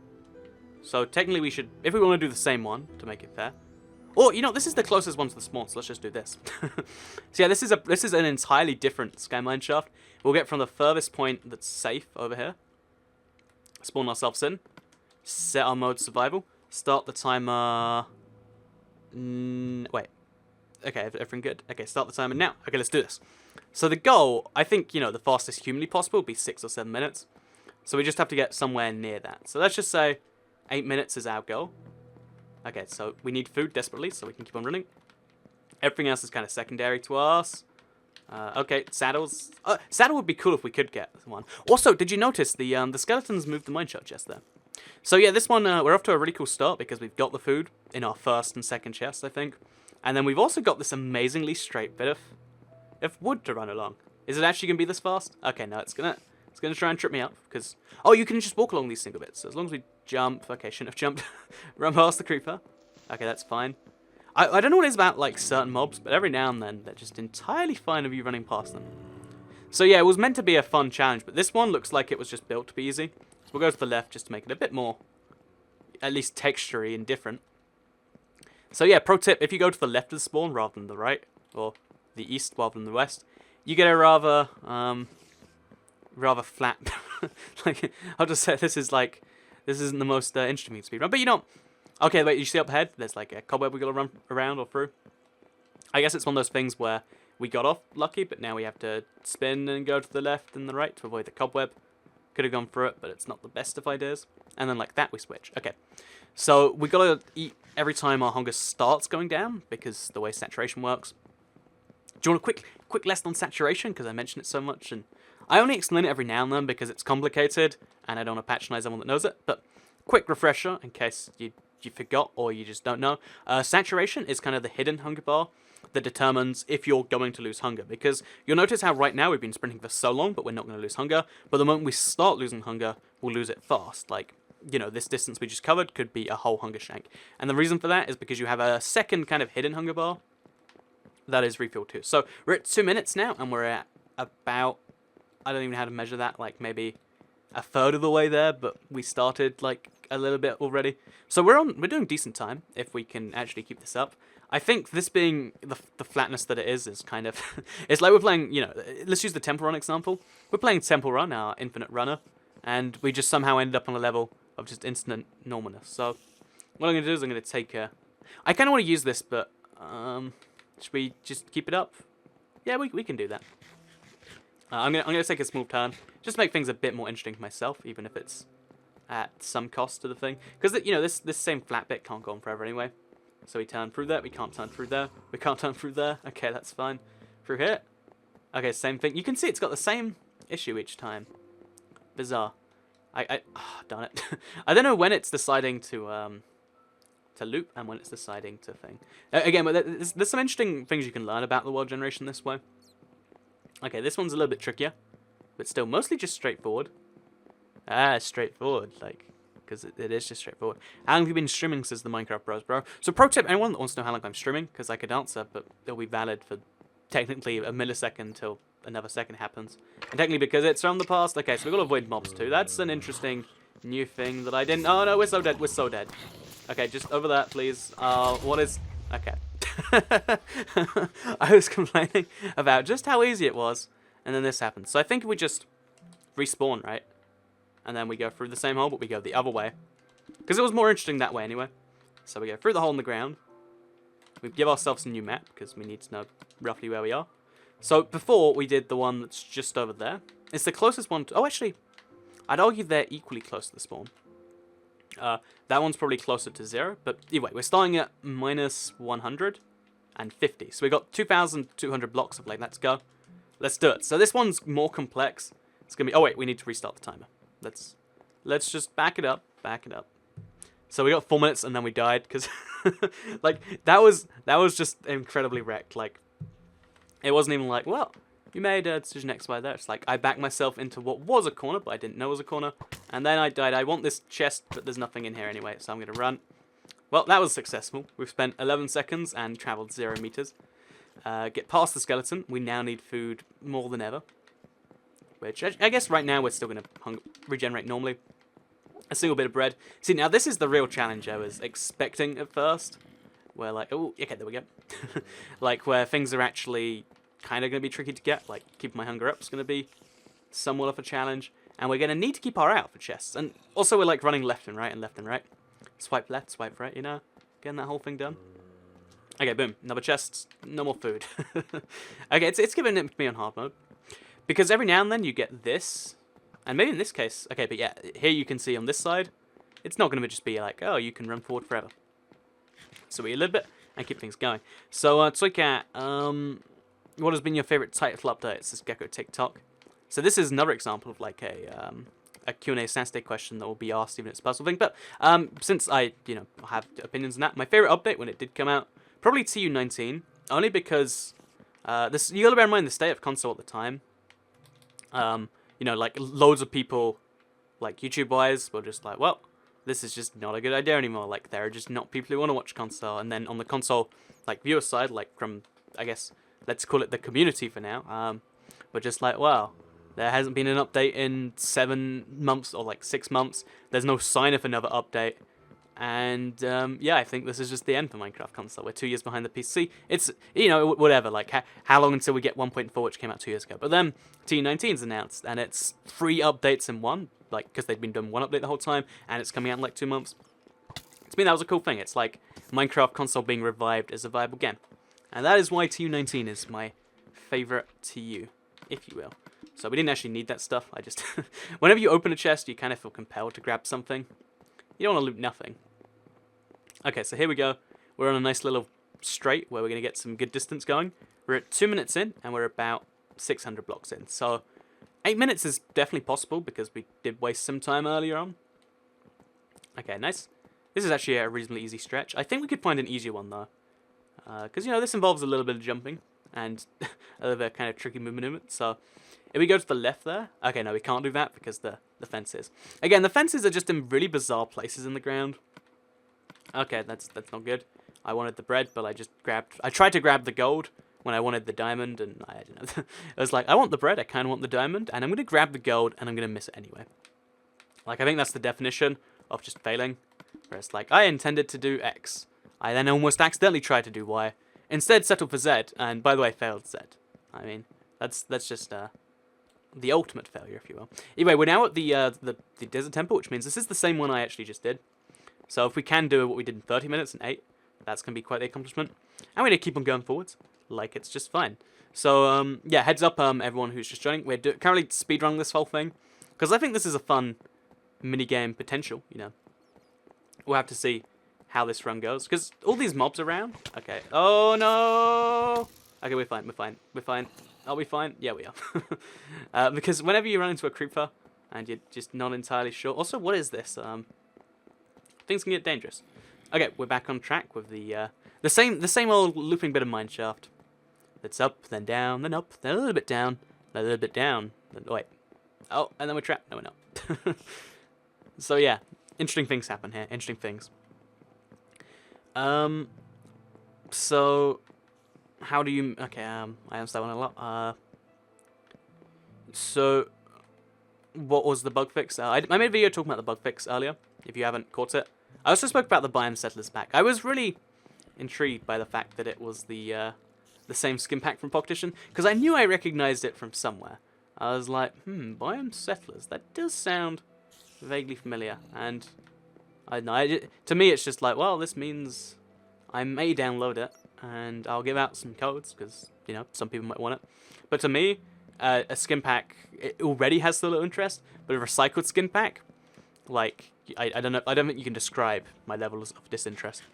So technically we should... If we want to do the same one, to make it fair... Or, you know, this is the closest one to the spawn, so let's just do this. So yeah, this is an entirely different Sky Mineshaft. We'll get from the furthest point that's safe over here. Spawn ourselves in. Set our mode survival. Start the timer... wait. Okay, everything good? Okay, start the timer now. Okay, let's do this. So the goal, I think, you know, the fastest humanly possible would be 6 or 7 minutes. So we just have to get somewhere near that. So let's just say 8 minutes is our goal. Okay, so we need food desperately, so we can keep on running. Everything else is kind of secondary to us. Okay, saddles. Saddle would be cool if we could get one. Also, did you notice the skeletons moved the mineshaft chest there? So yeah, this one, we're off to a really cool start because we've got the food in our first and second chest, I think. And then we've also got this amazingly straight bit of wood to run along. Is it actually going to be this fast? Okay, no, it's gonna try and trip me up because... Oh, you can just walk along these single bits. So as long as we jump... Okay, shouldn't have jumped. Run past the creeper. Okay, that's fine. I don't know what it is about, like, certain mobs, but every now and then they're just entirely fine of you running past them. So yeah, it was meant to be a fun challenge, but this one looks like it was just built to be easy. So we'll go to the left just to make it a bit more, at least texturey and different. So yeah, pro tip, if you go to the left of the spawn rather than the right, or the east rather than the west, you get a rather flat, like, I'll just say this isn't the most interesting speedrun, but you know, okay, wait, you see up ahead, there's like a cobweb we gotta run around or through. I guess it's one of those things where we got off lucky, but now we have to spin and go to the left and the right to avoid the cobweb. Could have gone through it, but it's not the best of ideas. And then like that we switch. Okay, so we gotta eat every time our hunger starts going down, because the way saturation works. Do you want a quick lesson on saturation? Because I mention it so much, and I only explain it every now and then because it's complicated, and I don't want to patronize anyone that knows it. But quick refresher, in case you forgot or you just don't know. Saturation is kind of the hidden hunger bar that determines if you're going to lose hunger. Because you'll notice how right now we've been sprinting for so long, but we're not going to lose hunger. But the moment we start losing hunger, we'll lose it fast. Like, you know, this distance we just covered could be a whole hunger shank. And the reason for that is because you have a second kind of hidden hunger bar that is refuel too. So we're at 2 minutes now, and we're at about, I don't even know how to measure that, like maybe a third of the way there, but we started like a little bit already. So we're doing decent time if we can actually keep this up. I think this being the flatness that it is kind of, it's like we're playing, you know, let's use the Temple Run example. We're playing Temple Run, our infinite runner, and we just somehow ended up on a level of just instant normalness. So what I'm going to do is I'm going to take I kind of want to use this, but should we just keep it up? Yeah, we can do that. I'm gonna take a small turn, just to make things a bit more interesting for myself, even if it's at some cost to the thing. Because, you know, this same flat bit can't go on forever anyway. So we turn through that, we can't turn through there, we can't turn through there. Okay, that's fine. Through here. Okay, same thing. You can see it's got the same issue each time. Bizarre. Oh, darn it. I don't know when it's deciding to loop and when it's deciding to thing. Again, but there's some interesting things you can learn about the world generation this way. Okay, this one's a little bit trickier, but still mostly just straightforward. Straightforward, like, because it is just straightforward. How long have you been streaming, says the Minecraft Bros, bro? So pro tip, anyone that wants to know how long I'm streaming, because I could answer, but it'll be valid for technically a millisecond till another second happens. And technically because it's from the past, okay, so we've got to avoid mobs too. That's an interesting new thing that I didn't, oh no, we're so dead, we're so dead. Okay, just over that, please. What is, okay. I was complaining about just how easy it was, and then this happens. So I think we just respawn, right? And then we go through the same hole, but we go the other way. Because it was more interesting that way anyway. So we go through the hole in the ground. We give ourselves a new map, because we need to know roughly where we are. So before, we did the one that's just over there. It's the closest one to... Oh, actually, I'd argue they're equally close to the spawn. That one's probably closer to 0. But anyway, we're starting at minus 150. So we got 2,200 blocks of like, let's go. Let's do it. So this one's more complex. It's going to be... Oh, wait, we need to restart the timer. Let's just back it up. Back it up. So we got 4 minutes and then we died because like that was just incredibly wrecked. Like it wasn't even like, well, you made a decision X, Y, there. It's like I backed myself into what was a corner, but I didn't know it was a corner, and then I died. I want this chest, but there's nothing in here anyway, so I'm gonna run. Well, that was successful. We've spent 11 seconds and traveled 0 meters. Get past the skeleton. We now need food more than ever. Which I guess right now we're still gonna regenerate normally. A single bit of bread. See, now this is the real challenge I was expecting at first. Where like, oh, okay, there we go. Like where things are actually kind of going to be tricky to get. Like keeping my hunger up is going to be somewhat of a challenge. And we're going to need to keep our eye out for chests. And also we're like running left and right and left and right. Swipe left, swipe right, you know. Getting that whole thing done. Okay, boom. Another chest. No more food. Okay, it's giving it me on hard mode. Because every now and then you get this. And maybe in this case, okay, but yeah, here you can see on this side, it's not going to just be like, oh, you can run forward forever. So wait a little bit and keep things going. So, Toycat, what has been your favorite title update? It says Gecko TikTok. So this is another example of like a Q&A Saturday question that will be asked even if it's a puzzle thing. But since I, you know, have opinions on that, my favorite update when it did come out, probably TU19, only because this you got to bear in mind the state of console at the time. You know, like, loads of people, like, YouTube-wise, were just like, well, this is just not a good idea anymore. Like, there are just not people who want to watch console. And then on the console, like, viewer side, like, from, I guess, let's call it the community for now, We're just like, well, there hasn't been an update in 7 months or like 6 months. There's no sign of another update. And yeah, I think this is just the end for Minecraft console. We're 2 years behind the PC. It's, you know, whatever, like how long until we get 1.4, which came out 2 years ago. But then TU19's announced, and it's 3 updates in one, like, because they've been doing one update the whole time, and it's coming out in like 2 months. To me, that was a cool thing. It's like Minecraft console being revived as a viable game. And that is why TU19 is my favorite TU, if you will. So we didn't actually need that stuff. I just, whenever you open a chest, you kind of feel compelled to grab something. You don't want to loot nothing. Okay, so here we go. We're on a nice little straight where we're going to get some good distance going. We're at 2 minutes in, and we're about 600 blocks in. So 8 minutes is definitely possible because we did waste some time earlier on. Okay, nice. This is actually a reasonably easy stretch. I think we could find an easier one, though. Because, you know, this involves a little bit of jumping and a little bit of kind of tricky movement. So if we go to the left there... Okay, no, we can't do that because the fences. Again, the fences are just in really bizarre places in the ground. Okay, that's not good. I wanted the bread, but I tried to grab the gold when I wanted the diamond, and I don't know. I was like, I want the bread, I kind of want the diamond, and I'm going to grab the gold, and I'm going to miss it anyway. Like, I think that's the definition of just failing. Where it's like, I intended to do X. I then almost accidentally tried to do Y. Instead, settled for Z, and by the way, failed Z. I mean, that's just the ultimate failure, if you will. Anyway, we're now at the desert temple, which means this is the same one I actually just did. So if we can do what we did in 30 minutes and 8, that's going to be quite the accomplishment. And we're going to keep on going forwards, like it's just fine. So, yeah, heads up everyone who's just joining. We're currently speedrunning this whole thing, because I think this is a fun minigame potential, you know. We'll have to see how this run goes, because all these mobs around... Okay, oh no! Okay, we're fine, we're fine, we're fine. Are we fine? Yeah, we are. Because whenever you run into a creeper, and you're just not entirely sure... Also, what is this? Things can get dangerous. Okay, we're back on track with the same old looping bit of mineshaft. That's up, then down, then up, then a little bit down, then a little bit down. Then, wait. Oh, and then we're trapped. No, we're not. So yeah, interesting things happen here. Interesting things. So how do you? Okay. I understand that one a lot. So what was the bug fix? I made a video talking about the bug fix earlier. If you haven't caught it. I also spoke about the biome settlers pack. I was really intrigued by the fact that it was the same skin pack from Pocketition, because I knew I recognized it from somewhere. I was like, biome settlers. That does sound vaguely familiar, and I don't know. To me, it's just like, well, this means I may download it, and I'll give out some codes because you know some people might want it. But to me, a skin pack it already has the little interest, but a recycled skin pack, like. I don't know. I don't think you can describe my levels of disinterest.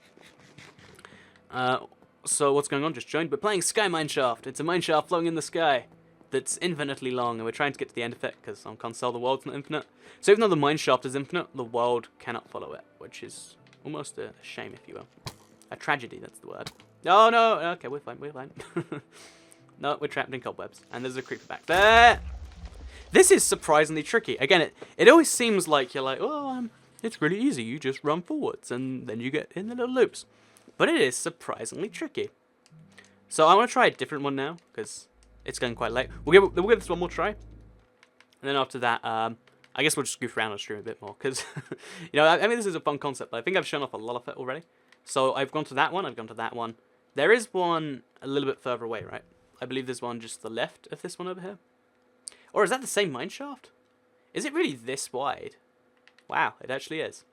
So what's going on? Just joined. We're playing Sky Mineshaft. It's a mineshaft flowing in the sky that's infinitely long, and we're trying to get to the end of it because on console the world's not infinite. So even though the mineshaft is infinite, the world cannot follow it, which is almost a shame, if you will. A tragedy. That's the word. Oh no. Okay, we're fine. We're fine. No, we're trapped in cobwebs, and there's a creeper back there. This is surprisingly tricky. Again, it always seems like you're like, oh, it's really easy. You just run forwards, and then you get in the little loops. But it is surprisingly tricky. So I want to try a different one now, because it's getting quite late. We'll give this one more try. And then after that, I guess we'll just goof around and stream a bit more, because, you know, I mean, this is a fun concept, but I think I've shown off a lot of it already. So I've gone to that one, I've gone to that one. There is one a little bit further away, right? I believe there's one just to the left of this one over here. Or is that the same mineshaft? Is it really this wide? Wow, it actually is.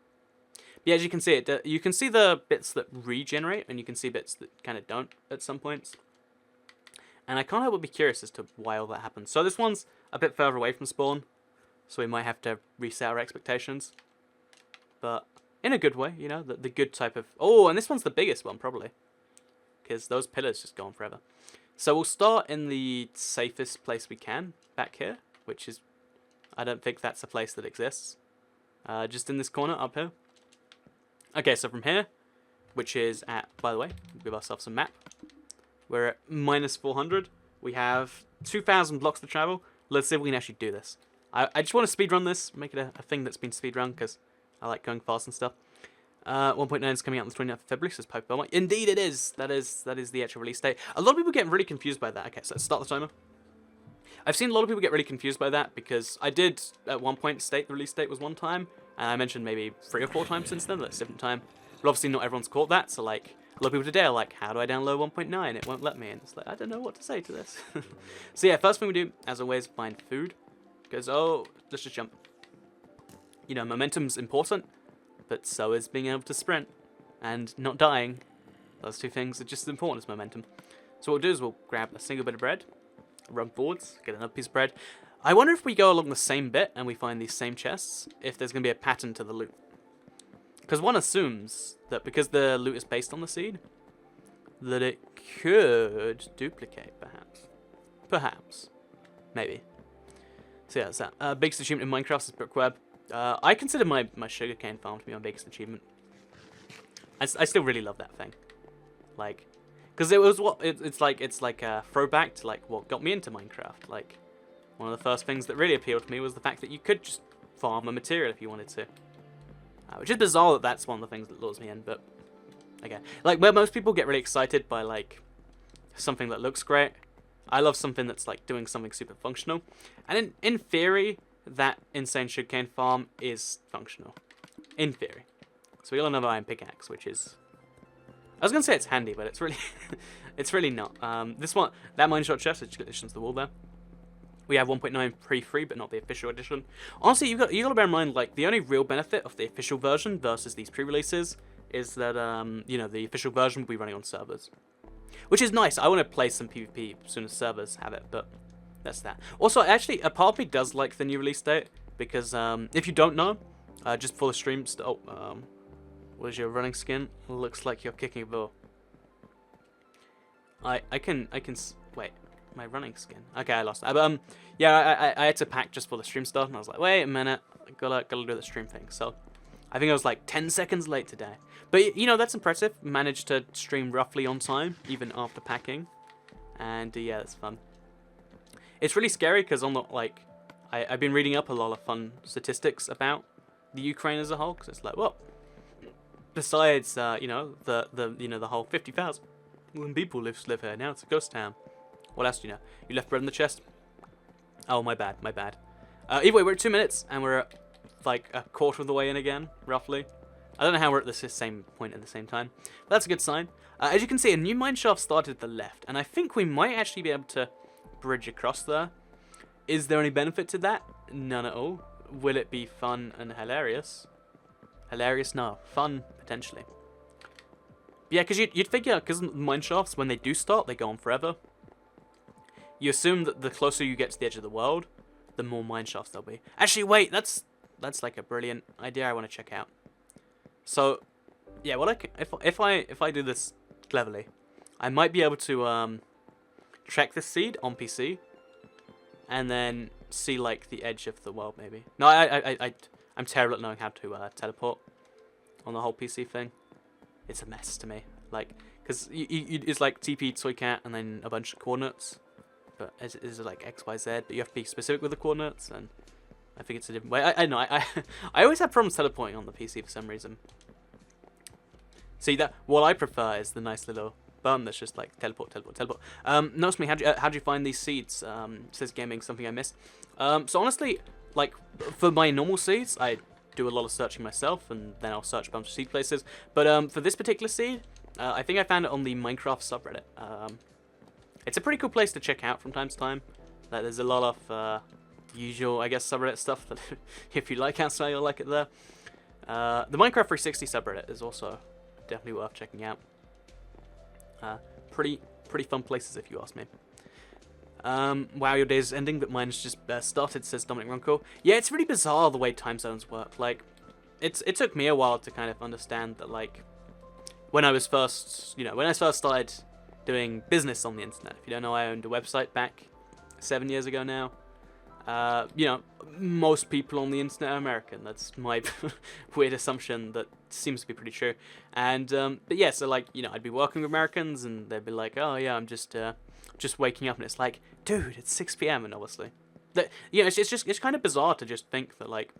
But yeah, as you can see, you can see the bits that regenerate, and you can see bits that kind of don't at some points. And I can't help but be curious as to why all that happens. So this one's a bit further away from spawn, so we might have to reset our expectations. But in a good way, you know, the good type of... Oh, and this one's the biggest one, probably. Because those pillars just go on forever. So we'll start in the safest place we can, back here, which is... I don't think that's a place that exists. Just in this corner, up here. Okay, so from here, which is at... By the way, we'll give ourselves a map. We're at minus 400. We have 2,000 blocks to travel. Let's see if we can actually do this. I just want to speedrun this, make it a thing that's been speedrun, because I like going fast and stuff. 1.9 is coming out on the 29th of February, says Pokemon. Indeed it is. That is the actual release date. A lot of people get really confused by that. Okay, so let's start the timer. I've seen a lot of people get really confused by that because I did at one point state the release date was one time, and I mentioned maybe 3 or 4 times since then, that's a different time. But obviously not everyone's caught that, so like, a lot of people today are like, how do I download 1.9? It won't let me, and it's like, I don't know what to say to this. So yeah, first thing we do, as always, find food. Because, oh, let's just jump. You know, momentum's important, but so is being able to sprint and not dying. Those 2 things are just as important as momentum. So what we'll do is we'll grab a single bit of bread, run forwards, get another piece of bread. I wonder if we go along the same bit and we find these same chests, if there's going to be a pattern to the loot. Because one assumes that because the loot is based on the seed, that it could duplicate, perhaps. Perhaps. Maybe. So yeah, that's that. Biggest achievement in Minecraft is brick web. I consider my sugarcane farm to be my biggest achievement. I still really love that thing. Like, because it was what it's like a throwback to like what got me into Minecraft. Like, one of the first things that really appealed to me was the fact that you could just farm a material if you wanted to. Which is bizarre that that's one of the things that lures me in, but again, like where most people get really excited by like something that looks great, I love something that's like doing something super functional. And in theory, that insane sugarcane farm is functional. In theory. So we got another iron pickaxe, which is, I was gonna say it's handy, but it's really it's really not. This one, that Mineshaft chest, which additions to the wall there. We have 1.9 pre-free, but not the official edition. Honestly, you got to bear in mind, like, the only real benefit of the official version versus these pre-releases is that, you know, the official version will be running on servers. Which is nice. I want to play some PvP as soon as servers have it, but that's that. Also, actually, a part of me does like the new release date, because, if you don't know, just before the stream, what is your running skin? Looks like you're kicking a ball. I can, wait. My running skin. Okay, I lost that. But yeah, I had to pack just for the stream stuff, and I was like, wait a minute, gotta do the stream thing. So I think I was like 10 seconds late today. But you know, that's impressive. Managed to stream roughly on time, even after packing. And yeah, that's fun. It's really scary because I'm not like, I've been reading up a lot of fun statistics about the Ukraine as a whole. Because it's like, well, besides you know the whole 50,000 people live here now, it's a ghost town. What else do you know? You left bread in the chest? Oh, my bad, my bad. Either way, we're at 2 minutes, and we're at, like, a quarter of the way in again, roughly. I don't know how we're at the same point at the same time. But that's a good sign. As you can see, a new mineshaft started at the left, and I think we might actually be able to bridge across there. Is there any benefit to that? None at all. Will it be fun and hilarious? Hilarious? No. Fun, potentially. But yeah, because you'd figure, because mineshafts, when they do start, they go on forever. You assume that the closer you get to the edge of the world, the more mineshafts there'll be. Actually, wait, that's like a brilliant idea I want to check out. So, yeah, what if I do this cleverly, I might be able to track this seed on PC, and then see like the edge of the world maybe. No, I'm terrible at knowing how to teleport on the whole PC thing. It's a mess to me, like because it's like TP Toycat and then a bunch of coordinates. But is it like X, Y, Z? But you have to be specific with the coordinates, and I think it's a different way. I know. I always have problems teleporting on the PC for some reason. See that? What I prefer is the nice little button that's just like teleport, teleport, teleport. Notice me. How'd you find these seeds? Says gaming, something I missed. So honestly, like for my normal seeds, I do a lot of searching myself, and then I'll search a bunch of seed places. But for this particular seed, I think I found it on the Minecraft subreddit. It's a pretty cool place to check out from time to time. Like, there's a lot of usual, I guess, subreddit stuff that if you like outside, you'll like it there. The Minecraft 360 subreddit is also definitely worth checking out. Pretty fun places if you ask me. Wow, your day's ending, but mine's just started, says Dominic Runco. Yeah, it's really bizarre the way time zones work. Like, it took me a while to kind of understand that, like, when I first started doing business on the internet. If you don't know, I owned a website back 7 years ago now. You know, most people on the internet are American. That's my weird assumption that seems to be pretty true. And but yeah, so like, you know, I'd be working with Americans, and they'd be like, "Oh yeah, I'm just waking up," and it's like, dude, it's 6 p.m. and obviously, that you know, it's kind of bizarre to just think that like,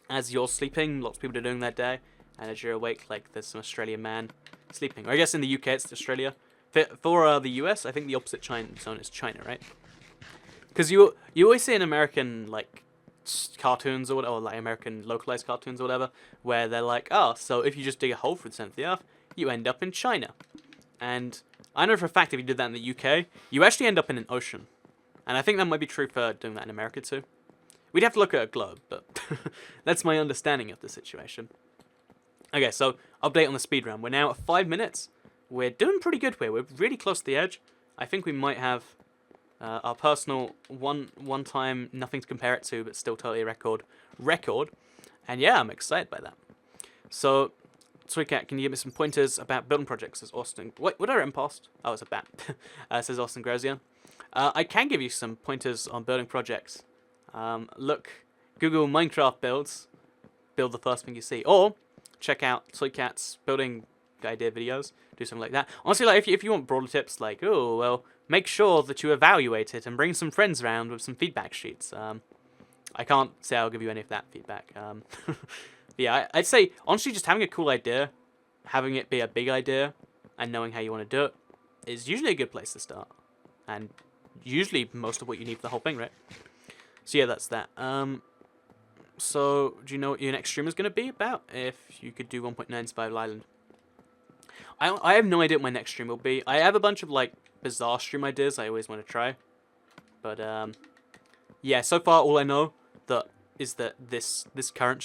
as you're sleeping, lots of people are doing their day, and as you're awake, like there's some Australian man sleeping. Or I guess in the UK it's Australia. For the US, I think the opposite time zone is China, right? Because you always see in American like cartoons or whatever, or like American localized cartoons or whatever, where they're like, oh, so if you just dig a hole through the center of the earth, you end up in China. And I know for a fact if you did that in the UK, you actually end up in an ocean. And I think that might be true for doing that in America too. We'd have to look at a globe, but that's my understanding of the situation. Okay, so update on the speedrun. We're now at 5 minutes. We're doing pretty good here. We're really close to the edge. I think we might have our personal one time, nothing to compare it to, but still totally a record. And yeah, I'm excited by that. So, Toycat, can you give me some pointers about building projects? Says Austin. What did I write in post? Oh, it's a bat. Says Austin Grazian. I can give you some pointers on building projects. Look, Google Minecraft builds. Build the first thing you see. Or check out Toycat's building idea videos. Do something like that. Honestly, like if you want broader tips, like, oh, well, make sure that you evaluate it and bring some friends around with some feedback sheets. I can't say I'll give you any of that feedback. Yeah, I'd say, honestly, just having a cool idea, having it be a big idea, and knowing how you want to do it is usually a good place to start. And usually most of what you need for the whole thing, right? So yeah, that's that. So, do you know what your next stream is going to be about? If you could do 1.9 Survival Island. I have no idea what my next stream will be. I have a bunch of, like, bizarre stream ideas I always want to try. But, yeah, so far all I know is that this current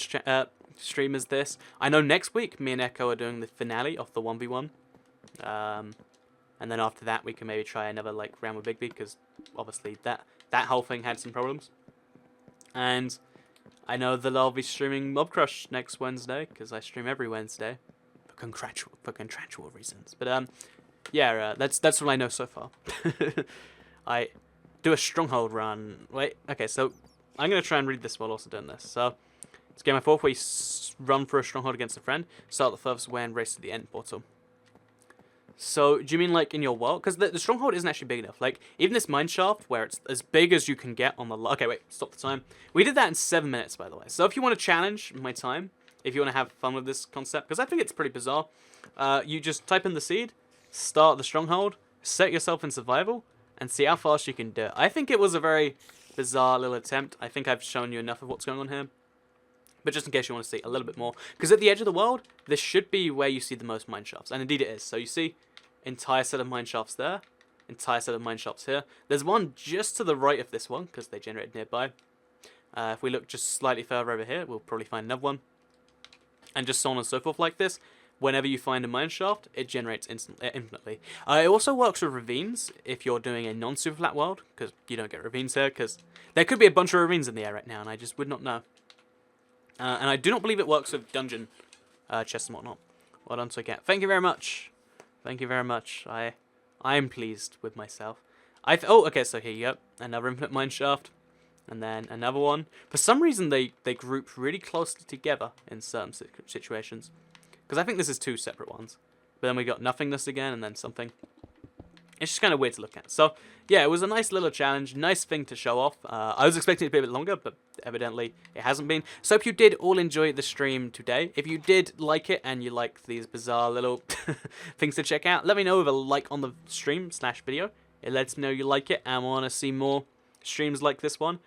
stream is this. I know next week me and Echo are doing the finale of the 1v1. And then after that we can maybe try another, like, round with Bigby, because obviously that whole thing had some problems. And I know that I'll be streaming Mob Crush next Wednesday, because I stream every Wednesday. For contractual reasons. But yeah, that's what I know so far. I do a stronghold run. Wait, okay, so I'm gonna try and read this while also doing this. So it's game 4 where you run for a stronghold against a friend, start the furthest way and race to the end portal. So do you mean like in your world? Because the stronghold isn't actually big enough. Like even this mineshaft where it's as big as you can get on the. Okay, wait, stop the time. We did that in 7 minutes, by the way. So if you want to challenge my time. If you want to have fun with this concept, because I think it's pretty bizarre, you just type in the seed, start the stronghold, set yourself in survival, and see how fast you can do it. I think it was a very bizarre little attempt. I think I've shown you enough of what's going on here. But just in case you want to see a little bit more, because at the edge of the world, this should be where you see the most mineshafts, and indeed it is. So you see, entire set of mineshafts there, entire set of mineshafts here. There's one just to the right of this one, because they generated nearby. If we look just slightly further over here, we'll probably find another one. And just so on and so forth like this. Whenever you find a mineshaft, it generates infinitely. It also works with ravines if you're doing a non-super flat world, because you don't get ravines here, because there could be a bunch of ravines in the air right now, and I just would not know. And I do not believe it works with dungeon chests and whatnot. Well done, Toycat. Thank you very much. Thank you very much. I am pleased with myself. Oh, okay, so here you go. Another infinite mineshaft. And then another one. For some reason, they group really closely together in certain situations. Because I think this is 2 separate ones. But then we got nothingness again, and then something. It's just kind of weird to look at. So, yeah, it was a nice little challenge. Nice thing to show off. I was expecting it to be a bit longer, but evidently it hasn't been. So, if you did all enjoy the stream today, if you did like it, and you like these bizarre little things to check out, let me know with a like on the stream/video. It lets me know you like it, and want to see more streams like this one.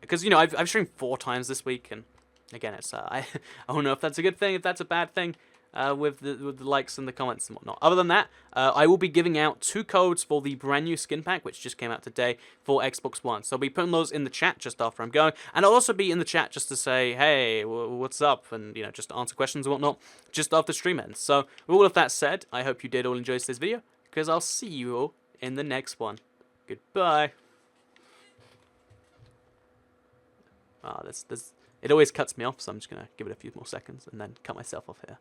Because, you know, I've streamed 4 times this week, and again, it's I don't know if that's a good thing, if that's a bad thing, with the likes and the comments and whatnot. Other than that, I will be giving out 2 codes for the brand new skin pack, which just came out today for Xbox One. So I'll be putting those in the chat just after I'm going, and I'll also be in the chat just to say, hey, what's up, and, you know, just to answer questions and whatnot, just after stream ends. So with all of that said, I hope you did all enjoy this video, because I'll see you all in the next one. Goodbye. It always cuts me off, so I'm just going to give it a few more seconds and then cut myself off here.